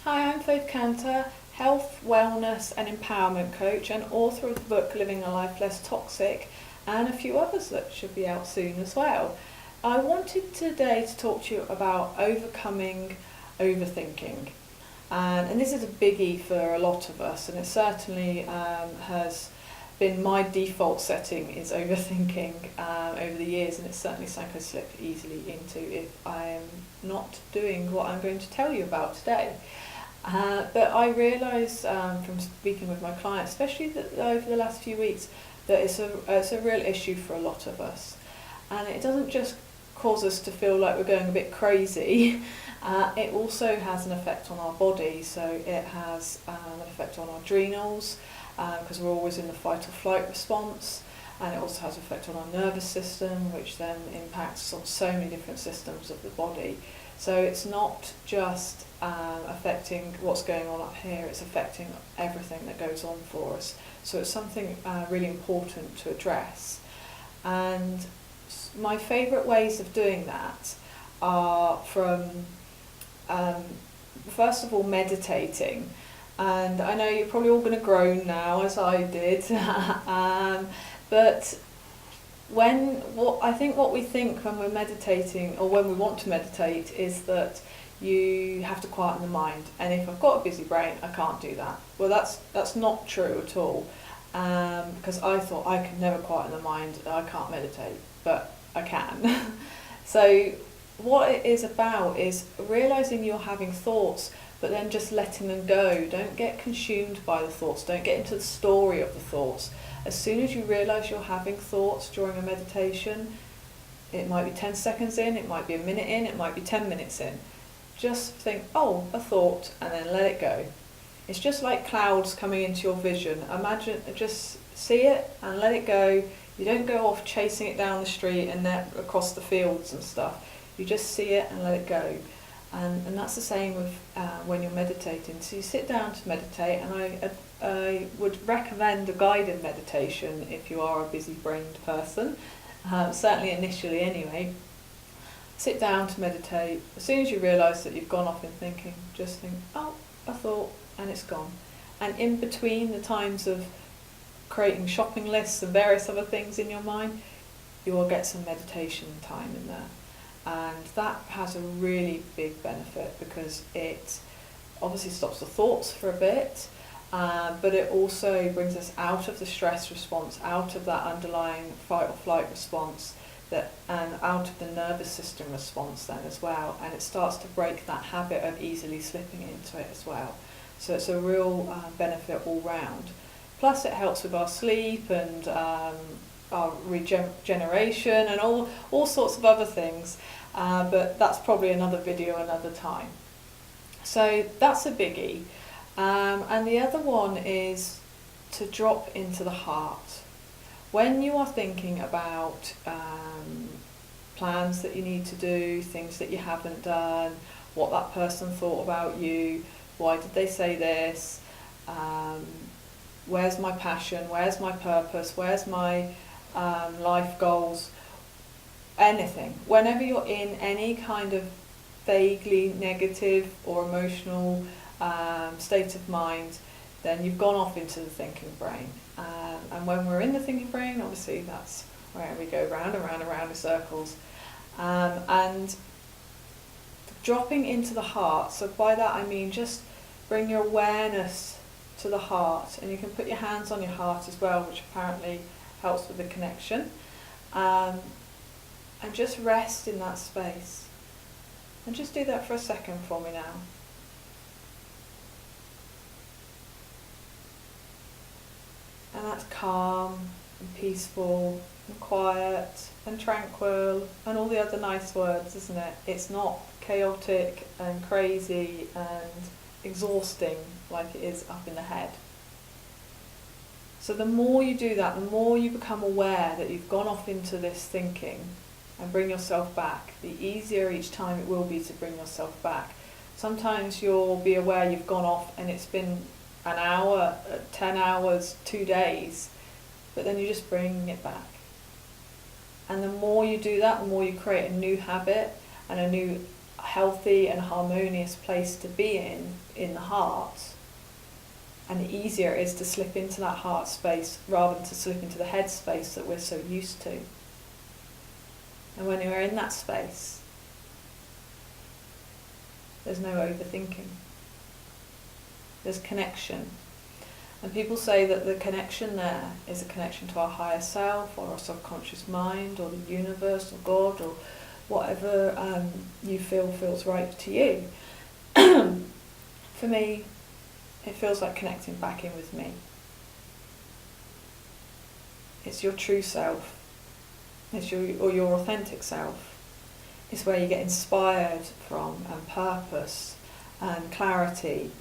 Hi, I'm Faith Cantor, health, wellness and empowerment coach and author of the book Living a Life Less Toxic and a few others that should be out soon as well. I wanted today to talk to you about overcoming overthinking. And this is a biggie for a lot of us, and it certainly has been my default setting is overthinking over the years, and it's certainly something I slip easily into if I'm not doing what I'm going to tell you about today. But I realise from speaking with my clients, especially over the last few weeks, that it's a real issue for a lot of us. And it doesn't just cause us to feel like we're going a bit crazy, it also has an effect on our body. So it has an effect on our adrenals, because we're always in the fight or flight response, and it also has an effect on our nervous system, which then impacts on so many different systems of the body. So it's not just affecting what's going on up here, it's affecting everything that goes on for us. So it's something really important to address. And my favourite ways of doing that are from, first of all, meditating. And I know you're probably all going to groan now, as I did, but I think what we think when we're meditating, or when we want to meditate, is that you have to quieten the mind. And if I've got a busy brain, I can't do that. Well, that's not true at all, because I thought I could never quieten the mind, I can't meditate, but I can. So what it is about is realising you're having thoughts, but then just letting them go. Don't get consumed by the thoughts, don't get into the story of the thoughts. As soon as you realise you're having thoughts during a meditation, it might be 10 seconds in, it might be a minute in, it might be 10 minutes in. Just think, oh, a thought, and then let it go. It's just like clouds coming into your vision. Imagine, just see it and let it go. You don't go off chasing it down the street and then across the fields and stuff. You just see it and let it go. And that's the same with when you're meditating. So you sit down to meditate, and I would recommend a guided meditation if you are a busy-brained person, certainly initially anyway. Sit down to meditate. As soon as you realise that you've gone off in thinking, just think, oh, a thought, and it's gone. And in between the times of creating shopping lists and various other things in your mind, you will get some meditation time in there. And that has a really big benefit, because it obviously stops the thoughts for a bit, but it also brings us out of the stress response, out of that underlying fight or flight response, and out of the nervous system response then as well, and it starts to break that habit of easily slipping into it as well. So it's a real benefit all round. Plus it helps with our sleep and our regeneration and all sorts of other things, but that's probably another video another time. So that's a biggie. And the other one is to drop into the heart. When you are thinking about plans that you need to do, things that you haven't done, what that person thought about you, why did they say this, where's my passion, where's my purpose, where's my life goals, anything. Whenever you're in any kind of vaguely negative or emotional state of mind, then you've gone off into the thinking brain. And when we're in the thinking brain, obviously that's where we go round and round and round in circles. And dropping into the heart, so by that I mean just bring your awareness to the heart, and you can put your hands on your heart as well, which apparently helps with the connection, and just rest in that space, and just do that for a second for me now. And that's calm and peaceful and quiet and tranquil and all the other nice words, isn't it? It's not chaotic and crazy and exhausting like it is up in the head. So the more you do that, the more you become aware that you've gone off into this thinking and bring yourself back, the easier each time it will be to bring yourself back. Sometimes you'll be aware you've gone off and it's been an hour, 10 hours, 2 days, but then you're just bringing it back. And the more you do that, the more you create a new habit and a new healthy and harmonious place to be in the heart, and the easier it is to slip into that heart space rather than to slip into the head space that we're so used to. And when we're in that space, there's no overthinking. There's connection. And people say that the connection there is a connection to our higher self or our subconscious mind or the universe or God or whatever you feel feels right to you. For me, it feels like connecting back in with me. It's your true self. It's your authentic self. It's where you get inspired from, and purpose and clarity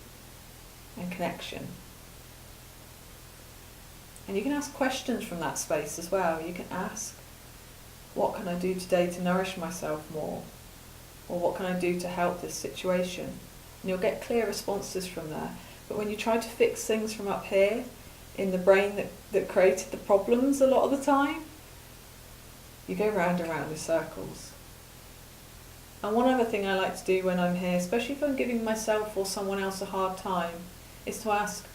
and connection. And you can ask questions from that space as well. You can ask, what can I do today to nourish myself more? Or what can I do to help this situation? And you'll get clear responses from there. But when you try to fix things from up here, in the brain that created the problems a lot of the time, you go round and round in circles. And one other thing I like to do when I'm here, especially if I'm giving myself or someone else a hard time, is to ask,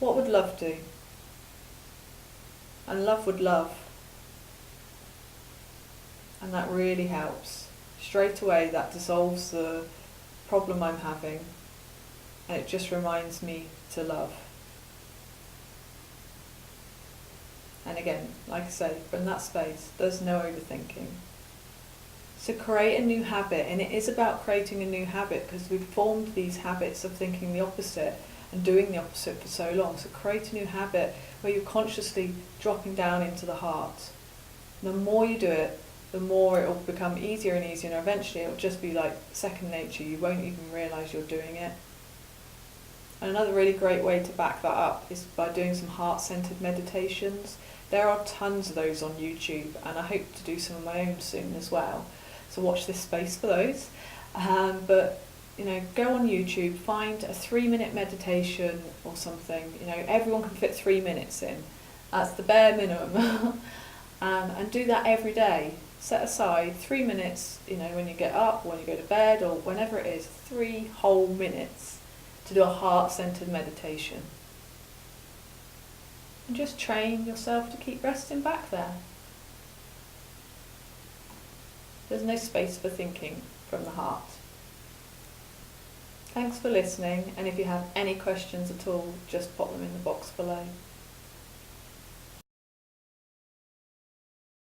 what would love do? And love would love. And that really helps. Straight away that dissolves the problem I'm having, and it just reminds me to love. And again, like I say, from that space, there's no overthinking. So create a new habit, and it is about creating a new habit because we've formed these habits of thinking the opposite and doing the opposite for so long. So create a new habit where you're consciously dropping down into the heart. And the more you do it, the more it will become easier and easier, and eventually it will just be like second nature. You won't even realise you're doing it. And another really great way to back that up is by doing some heart-centered meditations. There are tons of those on YouTube, and I hope to do some of my own soon as well. So watch this space for those. But go on YouTube, find a 3-minute meditation or something. Everyone can fit 3 minutes in. That's the bare minimum. And do that every day. Set aside 3 minutes, when you get up, or when you go to bed, or whenever it is, 3 whole minutes to do a heart-centered meditation. And just train yourself to keep resting back there. There's no space for thinking from the heart. Thanks for listening, and if you have any questions at all, just pop them in the box below.